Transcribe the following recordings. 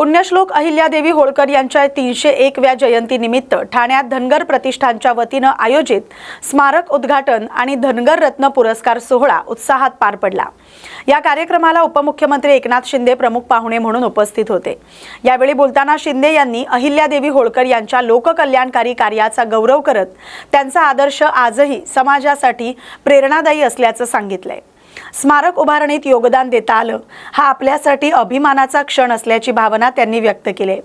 पुण्यश्लोक अहिल्यादेवी होळकर यांच्या 301व्या जयंतीनिमित्त ठाण्यात धनगर प्रतिष्ठानच्या वतीने आयोजित स्मारक उद्घाटन आणि धनगर रत्न पुरस्कार सोहळा उत्साहात पार पडला। या कार्यक्रमाला उपमुख्यमंत्री एकनाथ शिंदे प्रमुख पाहुणे म्हणून उपस्थित होते। यावेळी बोलताना शिंदे यांनी अहिल्यादेवी होळकर यांच्या लोककल्याणकारी कार्याचा गौरव करत त्यांचा आदर्श आजही समाजासाठी प्रेरणादायी असल्याचं सांगितलंय। स्मारक उभारणीत योगदान देता आलं हा आपल्यासाठी अभिमानाचा क्षण असल्याची भावना त्यांनी व्यक्त केली।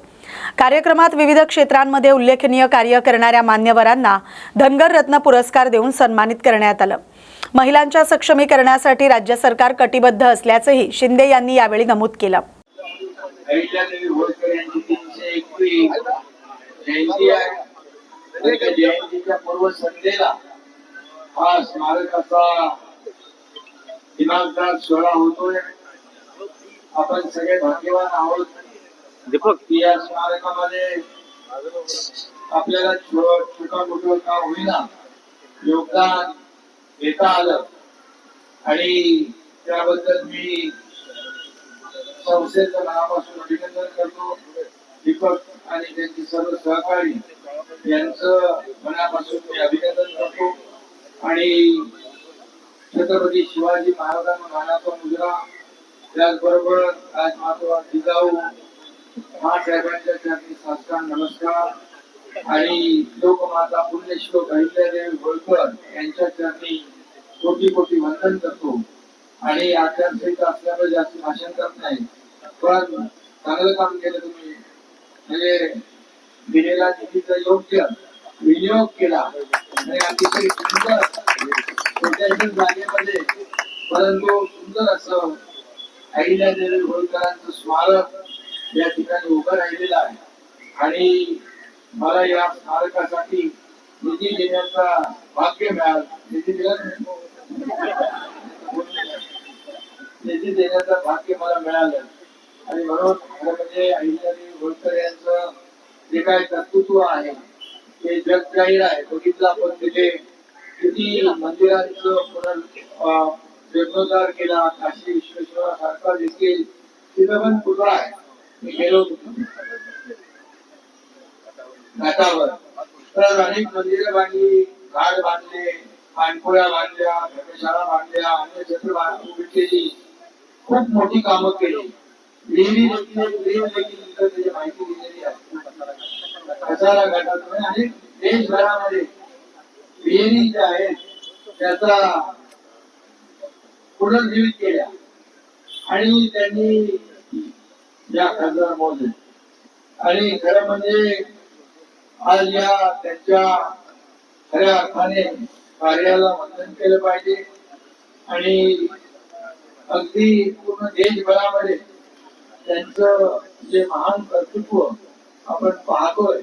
कार्यक्रमात विविध क्षेत्रांमध्ये उल्लेखनीय कार्य करणाऱ्या मान्यवरांना धनगर रत्न पुरस्कार देऊन सन्मानित करण्यात आलं। महिलांच्या सक्षमीकरणासाठी राज्य सरकार कटिबद्ध असल्याचंही शिंदे यांनी यावेळी नमूद केलं। अहिल्यादेवी होळकर यांची 301वी जयंती आहे। त्या जयंतीच्या पूर्वसंध्येला हा स्मारकाचा दिनांकदार सोहळा होतोय। आपण सगळे भाग्यवान आहोत दीपक की या स्मारकामध्ये आपल्याला छोटा मोठा का होईना योगदान देता आलं आणि त्याबद्दल मी संस्थेचं मनापासून अभिनंदन करतो। दीपक आणि त्यांचे सर्व सहकारी यांचं मनापासून मी अभिनंदन करतो आणि छत्रपती शिवाजी महाराजांना मानाचा मुजरा त्याचबरोबर राजमाता जिजाऊ महासाहेबांच्या चरणी साष्टांग नमस्कार आणि लोकमाता पुण्यश्लोक अहिल्यादेवी होळकर यांच्या चरणी कोटी कोटी वंदन करतो। आणि आचारसंहिता असल्यामुळे जास्त भाषण करत नाही, पण चांगलं काम केलं तुम्ही, म्हणजे दिलेला निधीचा योग्य विनियोग केला आणि अतिशय सुंदर छोट्याशा जागेमध्ये परंतु सुंदर असं अहिल्यादेवी होळकरांचं स्मारक या ठिकाणी उभं राहिलेलं आहे। आणि मला या स्मारकासाठी निधी देण्याचा भाग्य मिळालं। निधी देण्याचं भाग्य मला मिळालं आणि म्हणून म्हणजे अहिल्यादेवी होळकर यांचं जे काय कर्तृत्व आहे ते जगजाहीर आहे। बघितलं आपण तिथे किती मंदिरांचं जीर्णोद्धार केला, काशी विश्वेश्वरा सारखा देखील तिथं पण पुतळा आहे। मी गेलो घाटावर तर अनेक मंदिरं बांधली, घाट बांधले, पाणपोळ्या बांधल्या, धर्मशाळा बांधल्या, अन्य क्षेत्र उभी केली, खूप मोठी कामं केली। विहिरी देखील त्याची माहिती दिलेली आहे। कसारा घाटात आणि देशभरामध्ये विहिरी ज्या आहेत त्याचा पुनर्जीवित केल्या आणि त्यांनी या खासदार मोजले आणि खरं म्हणजे आज या त्यांच्या खऱ्या अर्थाने कार्याला वंदन केलं पाहिजे आणि अगदी पूर्ण देशभरामध्ये त्यांचं जे महान कर्तृत्व आपण पाहतोय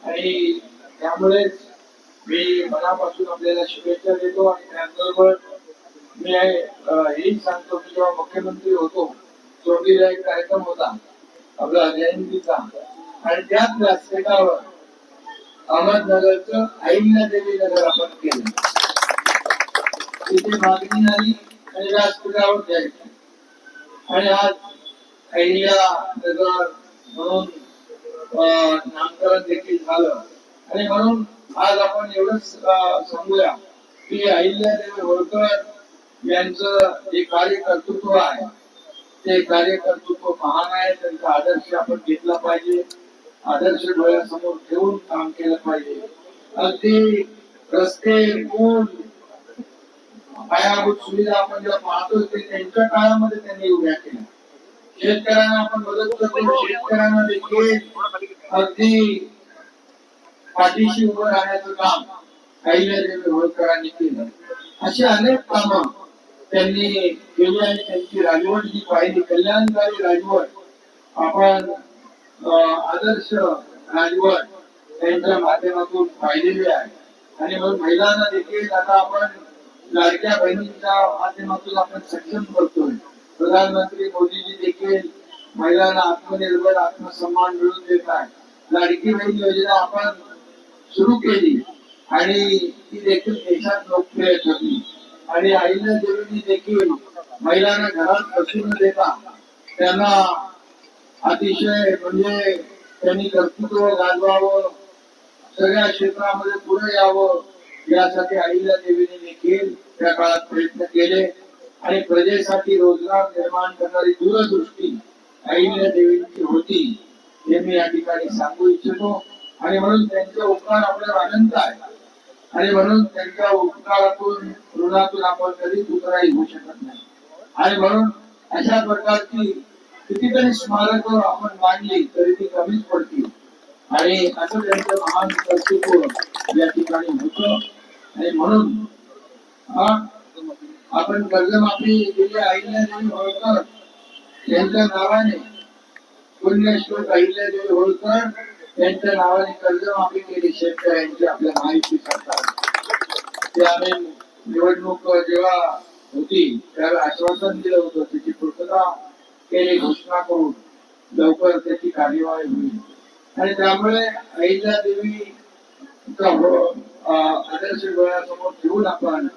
आणि त्यामुळेच मी मनापासून आपल्याला शुभेच्छा देतो। आणि त्याचबरोबर मी हेही सांगतो की जेव्हा मुख्यमंत्री होतो चोरडीला एक कार्यक्रम होता आपला जयंतीचा आणि त्याच व्यासपीठावर अहमदनगरचं अहिल्यादेवी नगर आपण केलं। तिथे मागणी आली आणि व्यासपीठावर द्यायची आणि आज अहिल्या नगर म्हणून नामकरण देखील झालं आणि म्हणून आज आपण एवढंच सांगूया की अहिल्यादेवी होळकर यांचं जे कार्यकर्तृत्व आहे ते कार्यकर्तृत्व महान आहे। त्यांचा आदर्श आपण घेतला पाहिजे, आदर्श डोळ्यासमोर ठेवून काम केलं पाहिजे। अगदी रस्ते, पूल, पायाभूत सुविधा आपण जेव्हा पाहतो ते त्यांच्या काळामध्ये त्यांनी उभ्या केल्या। शेतकऱ्यांना आपण मदत करतो, शेतकऱ्यांना देखील अगदी पाठीशी उभं राहण्याचं काम अहिल्यादेवी होळकरांनी केलं। अशी अनेक कामं त्यांनी केली आणि त्यांची राजवट जी पाहिली कल्याणकारी राजवट आपण आदर्श राजवट त्यांच्या माध्यमातून पाहिलेली आहे। आणि मग महिलांना देखील आता आपण लाडक्या बहिणीच्या माध्यमातून आपण सक्षम करतोय। प्रधानमंत्री मोदीजी देखील महिलांना आत्मनिर्भर आत्मसन्मान मिळवून देत आहे। लाडकी बहीण योजना आपण सुरू केली आणि ती देखील देशात लोकप्रिय ठरली आणि अहिल्यादेवींनी देखील महिलांना घरात बसू न देता त्यांना अतिशय म्हणजे त्यांनी कर्तृत्व गाजवावं, सगळ्या क्षेत्रामध्ये पुढे यावं यासाठी अहिल्या देवीने देखील त्या काळात प्रयत्न केले आणि प्रजेसाठी रोजगार निर्माण करणारी दूरदृष्टी अहिल्या देवींची होती हे मी या ठिकाणी सांगू इच्छितो. आणि म्हणून त्यांचे उपकार आपल्याला अनंत आहे आणि म्हणून त्यांच्या उपकारातून ऋणातून आपण कधीच उतराई होऊ शकत नाही. आणि म्हणून अशा प्रकारची कितीतरी स्मारक आपण मांडली तरी ती कमीच पडतील. आणि असं त्यांचं महान कर्तृत्व या ठिकाणी होतं. आणि म्हणून आपण कर्जमाफी केली अहिल्यादेवी होळकर यांच्या नावाने, पुण्यश्लोक अहिल्यादेवी होळकर यांच्या नावाने कर्जमाफी केली शेतकऱ्यांची आपल्या माहिती सरकार. ते आम्ही निवडणूक जेव्हा होती त्यावेळी आश्वासन दिलं होतं, त्याची पूर्तता केली, घोषणा करून लवकर त्याची कार्यवाही होईल. आणि त्यामुळे अहिल्या देवी आदर्श डोळ्यासमोर ठेवून आपण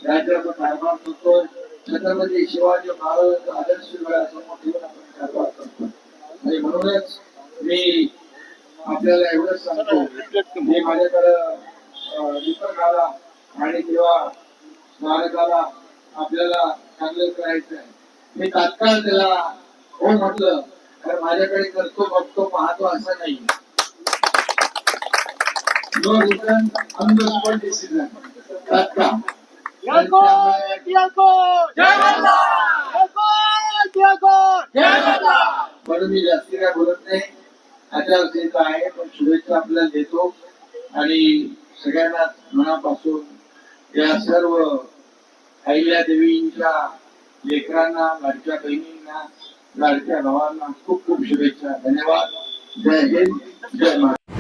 राज्याचा कारभार करतो. छत्रपती शिवाजी महाराजांचा आदर्श डोळ्यासमोर ठेवून आपण कारभार करतो. आणि म्हणूनच मी आपल्याला एवढंच सांगतो, मी माझ्याकडं दीपक आला आणि तेव्हा स्मारकाला आपल्याला चांगलं करायचं आहे, मी तात्काळ त्याला हो म्हटलं. कारण माझ्याकडे करतो बघतो पाहतो असं नाही. No return on the spot decision, तात्काळ. म्हणून मी जास्ती काय बोलत नाही. आचारसंहिता आहे पण शुभेच्छा आपल्याला देतो आणि सगळ्यांना मनापासून या सर्व अहिल्या देवींच्या लेकरांना, लाडक्या बहिणींना, लाडक्या भावांना खूप खूप शुभेच्छा. धन्यवाद. जय हिंद, जय महाराष्ट्र.